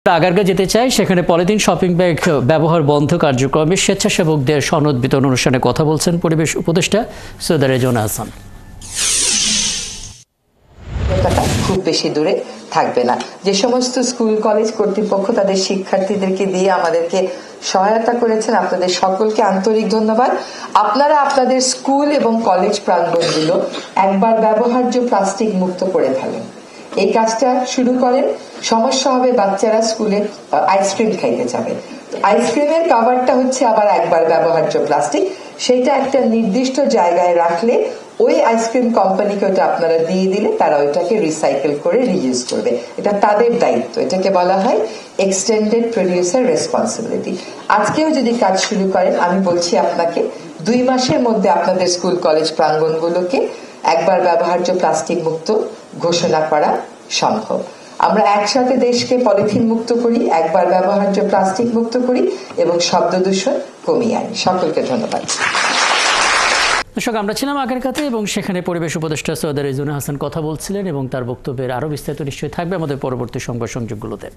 আগারগাঁ যেতে চাই, সেখানে পলিথিন শপিং ব্যাগ ব্যবহার বন্ধ কার্যক্রমে স্বেচ্ছাসেবকদের সনদ বিতরণ অনুষ্ঠানে কথা বলছেন পরিবেশ উপদেষ্টা সৈয়দা রেজওয়ানা হাসান। খুব বেশি দূরে থাকবে না। যে সমস্ত স্কুল কলেজ কর্তৃপক্ষ তাদের শিক্ষার্থীদেরকে দিয়ে আমাদেরকে সহায়তা করেছেন, আপনাদের সকলকে আন্তরিক ধন্যবাদ। আপনারা আপনাদের স্কুল এবং কলেজ প্রাঙ্গণগুলো একবার ব্যবহার্য প্লাস্টিক মুক্ত করে ফেলেন। এই কাজটা শুরু করেন। সমস্যা হবে, বাচ্চারা স্কুলে আইসক্রিম খাইতে যাবে, আইসক্রিমের কাভারটা হচ্ছে আবার একবার ব্যবহার্য প্লাস্টিক, সেটা একটা নির্দিষ্ট জায়গায় রাখলে ওই আইসক্রিম কোম্পানিকে ওটা আপনারা দিয়ে দিলে তারা ওইটাকে রিসাইকেল করে রিইউজ করবে। এটা তাদের দায়িত্ব, এটাকে বলা হয় এক্সটেন্ডেড প্রডিউসার রেসপন্সিবিলিটি। আজকেও যদি কাজ শুরু করেন, আমি বলছি আপনাকে 2 মাসের মধ্যে আপনাদের স্কুল কলেজ প্রাঙ্গণগুলোকে একবার ব্যবহার্য প্লাস্টিক মুক্ত ঘোষণা করা সম্ভব। আমরা একসাথে দেশকে পলিথিন মুক্ত করি, একবার ব্যবহার্য প্লাস্টিক মুক্ত করি এবং শব্দ দূষণ কমিয়ে আনি। সকলকে ধন্যবাদ। দর্শক, আমরা ছিলাম আগারগাঁতে এবং সেখানে পরিবেশ উপদেষ্টা সৈয়দা রেজওয়ানা হাসান কথা বলছিলেন এবং তার বক্তব্যের আরও বিস্তারিত নিশ্চয়ই থাকবে আমাদের পরবর্তী সংবাদ সংযোগগুলোতে।